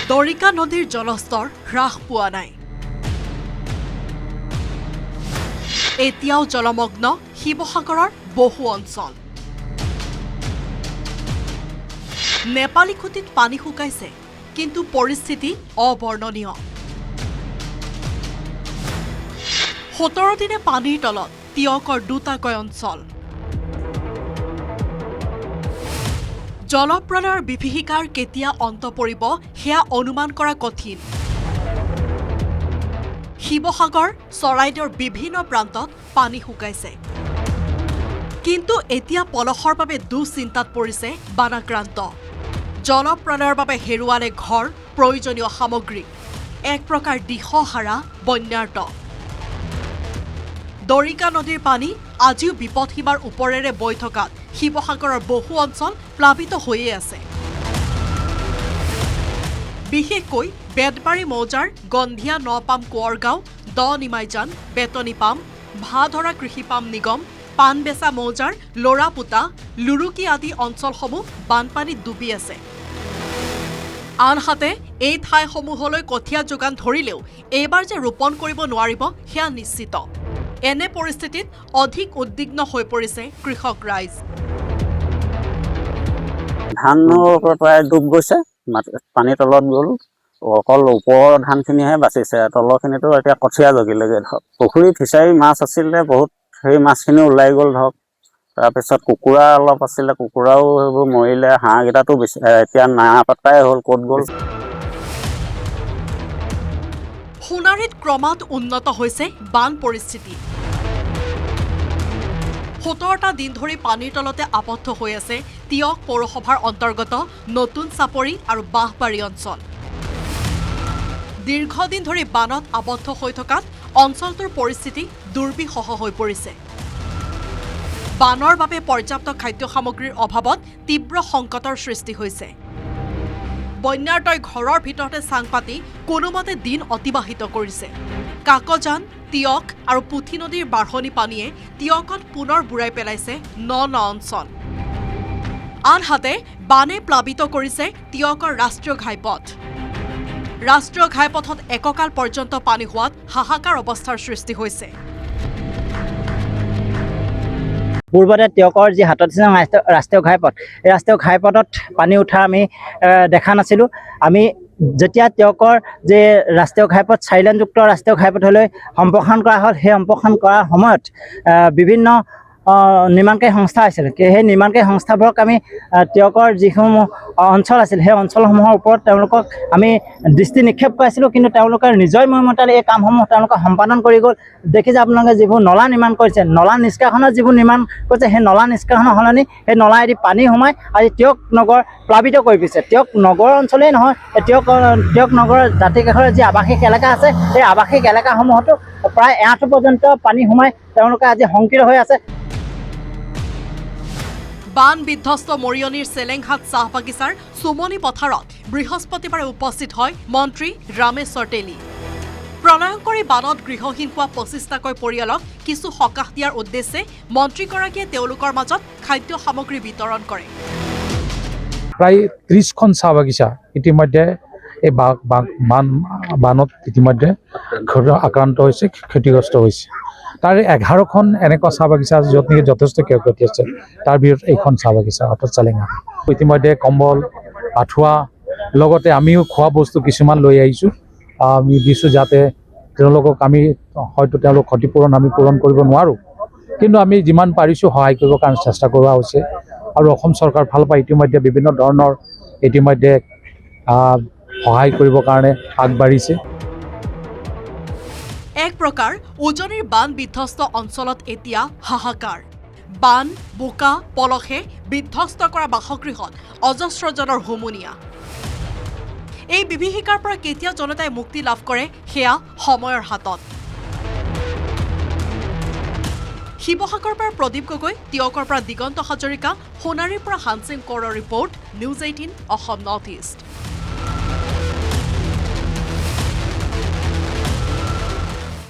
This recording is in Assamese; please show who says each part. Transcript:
Speaker 1: দৰিকা নদীৰ জলস্তৰ হ্ৰাস পোৱা নাই। এতিয়াও জলমগ্ন শিৱসাগৰৰ বহু অঞ্চল। নেপালী খুঁটিত পানী শুকাইছে, কিন্তু পৰিস্থিতি অবৰ্ণনীয়। 17 দিনে পানীৰ তলত টিয়কৰ দুটাকৈ অঞ্চল। জলপ্ৰলয়ৰ বিভীষিকাৰ কেতিয়া অন্ত পৰিব সেয়া অনুমান কৰা কঠিন। শিৱসাগৰ, চৰাইদেউৰ বিভিন্ন প্ৰান্তত পানী শুকাইছে, কিন্তু এতিয়া পলসৰ বাবে দুশ্চিন্তাত পৰিছে বানাক্ৰান্ত। জলপ্ৰলয়ৰ বাবে হেৰুৱালে ঘৰ, প্ৰয়োজনীয় সামগ্ৰী। এক প্ৰকাৰ দিশহাৰা বন্যাৰ্ত। দৰিকা নদীৰ পানী আজিও বিপদসীমাৰ ওপৰেৰে বৈ থকাত শিৱসাগৰৰ বহু অঞ্চল প্লাবিত হৈয়ে আছে। বিশেষকৈ বেতবাৰী মৌজাৰ গন্ধিয়া নপাম কোঁৱৰগাঁও, দ নিমাইজান, বেতনী পাম, ভাধৰা কৃষি পাম নিগম, পাণবেচা মৌজাৰ লৰাপুতা, লুৰুকি আদি অঞ্চলসমূহ বানপানীত ডুবি আছে। আনহাতে এই ঠাইসমূহলৈ কঠীয়া যোগান ধৰিলেও এইবাৰ যে ৰোপণ কৰিব নোৱাৰিব সেয়া নিশ্চিত। এনে পৰিস্থিতিত অধিক উদ্বিগ্ন হৈ পৰিছে কৃষক ৰাইজ।
Speaker 2: ধানৰ প্ৰায় ডুব গৈছে, পানীৰ তলত গ'ল। অকল ওপৰৰ ধানখিনিহে বাচিছে, তলৰখিনিতো এতিয়া কঠীয়া জগিলেগৈ ধৰক। পুখুৰী ফিচাৰী মাছ আছিলে বহুত, সেই মাছখিনি ওলাই গ'ল ধৰক। তাৰপিছত কুকুৰা অলপ আছিলে, কুকুৰাও সেইবোৰ মৰিলে। হাঁহকেইটাতো বেছি এতিয়া নাপাত্তাই হ'ল, ক'ত গ'ল।
Speaker 1: সোণাৰীত ক্ৰমাৎ উন্নত হৈছে বান পৰিস্থিতি। 17টা দিন ধৰি পানীৰ তলতে আবদ্ধ হৈ আছে টিয়ক পৌৰসভাৰ অন্তৰ্গত নতুন চাপৰি আৰু বাঁহবাৰী অঞ্চল। দীৰ্ঘদিন ধৰি বানত আবদ্ধ হৈ থকাত অঞ্চলটোৰ পৰিস্থিতি দুৰ্বিষহ হৈ পৰিছে। বানৰ বাবে পৰ্যাপ্ত খাদ্য সামগ্ৰীৰ অভাৱত তীব্ৰ সংকটৰ সৃষ্টি হৈছে। বন্যাৰ্তই ঘৰৰ ভিতৰতে চাং পাতি কোনোমতে দিন অতিবাহিত কৰিছে। কাকজান, টিয়ক আৰু পুঠি নদীৰ বাঢ়নি পানীয়ে টিয়কত পুনৰ বুৰাই পেলাইছে ন অঞ্চল। আনহাতে বানে প্লাবিত কৰিছে টিয়কৰ ৰাষ্ট্ৰীয় ঘাইপথ। ৰাষ্ট্ৰীয় ঘাইপথত এককাল পৰ্যন্ত পানী হোৱাত হাহাকাৰ অৱস্থাৰ সৃষ্টি হৈছে।
Speaker 3: পূৰ্বতে টিয়কৰ যি হাততিচাং ৰাষ্ট্ৰীয় ঘাইপথ, এই ৰাষ্ট্ৰীয় ঘাইপথত পানী উঠা আমি দেখা নাছিলোঁ। আমি যেতিয়া টিয়কৰ যে ৰাষ্ট্ৰীয় ঘাইপথ 4 লেনযুক্ত ৰাষ্ট্ৰীয় ঘাইপথলৈ সম্প্ৰসাৰণ কৰা হ'ল, সেই সম্প্ৰসাৰণ কৰাৰ সময়ত বিভিন্ন নিৰ্মাণকাৰী সংস্থা আছিল। সেই নিৰ্মাণকাৰী সংস্থাবোৰক আমি টিয়কৰ যিসমূহ অঞ্চল আছিল, সেই অঞ্চলসমূহৰ ওপৰত তেওঁলোকক আমি দৃষ্টি নিক্ষেপ কৰাইছিলোঁ, কিন্তু তেওঁলোকে নিজৰ মৰ্মতাৰে এই কামসমূহ তেওঁলোকে সম্পাদন কৰি গ'ল। দেখিছে আপোনালোকে যিবোৰ নলা নিৰ্মাণ কৰিছে, নলা নিষ্কাশনৰ যিবোৰ নিৰ্মাণ কৰিছে, সেই নলা নিষ্কাশনৰ সলনি সেই নলাইদি পানী সোমাই আজি টিয়ক নগৰ প্লাবিত কৰি দিছে। টিয়ক নগৰ অঞ্চলেই নহয়, টিয়ক নগৰৰ দাঁতিকাষৰীয়া যি আৱাসিক এলেকা আছে, সেই আৱাসিক এলেকাসমূহতো প্ৰায় এআঁঠু পৰ্যন্ত পানী সোমাই তেওঁলোকে আজি শংকিত হৈ আছে।
Speaker 1: বান বিধ্বস্ত মৰিয়নিৰ চেলেংহাট চাহ বাগিচাৰ চুমনি পথাৰত বৃহস্পতিবাৰে উপস্থিত হয় মন্ত্ৰী ৰামেশ্বৰ তেলী। প্ৰলয়ংকৰী বানত গৃহহীন হোৱা 25টাকৈ পৰিয়ালক কিছু সকাহ দিয়াৰ উদ্দেশ্যে মন্ত্ৰীগৰাকীয়ে তেওঁলোকৰ মাজত খাদ্য সামগ্ৰী বিতৰণ কৰে।
Speaker 4: প্ৰায় 30খন চাহ বাগিচা ইতিমধ্যে এই বানত ইতিমধ্যে আক্ৰান্ত হৈছে, ক্ষতিগ্ৰস্ত হৈছে। তাৰ 11খন এনেকুৱা চাহ বাগিচা আছে য'ত নেকি যথেষ্ট ক্ষয়ক্ষতি আছে। তাৰ ভিতৰত এইখন চাহ বাগিচা অৰ্থাৎ চেলেংহাট। ইতিমধ্যে কম্বল, আঁঠুৱা লগতে আমিও খোৱা বস্তু কিছুমান লৈ আহিছোঁ। আমি দিছোঁ যাতে তেওঁলোকক আমি হয়তো তেওঁলোক ক্ষতিপূৰণ আমি পূৰণ কৰিব নোৱাৰোঁ, কিন্তু আমি যিমান পাৰিছোঁ সহায় কৰিবৰ কাৰণে চেষ্টা কৰা হৈছে। আৰু অসম চৰকাৰ ভাল পাই ইতিমধ্যে বিভিন্ন ধৰণৰ ইতিমধ্যে সহায় কৰিবৰ কাৰণে আগবাঢ়িছে।
Speaker 1: এক প্ৰকাৰ উজনিৰ বান বিধ্বস্ত অঞ্চলত এতিয়া হাহাকাৰ। বান, বোকা, পলসে বিধ্বস্ত কৰা বাসগৃহত অজস্ৰজনৰ হুমুনিয়া। এই বিভীষিকাৰ পৰা কেতিয়া জনতাই মুক্তি লাভ কৰে সেয়া সময়ৰ হাতত। শিৱসাগৰৰ পৰা প্ৰদীপ গগৈ, টিয়কৰ পৰা দিগন্ত হাজৰিকা, সোণাৰীৰ পৰা হানসিং কৌৰৰ report, news 18 Assam North east.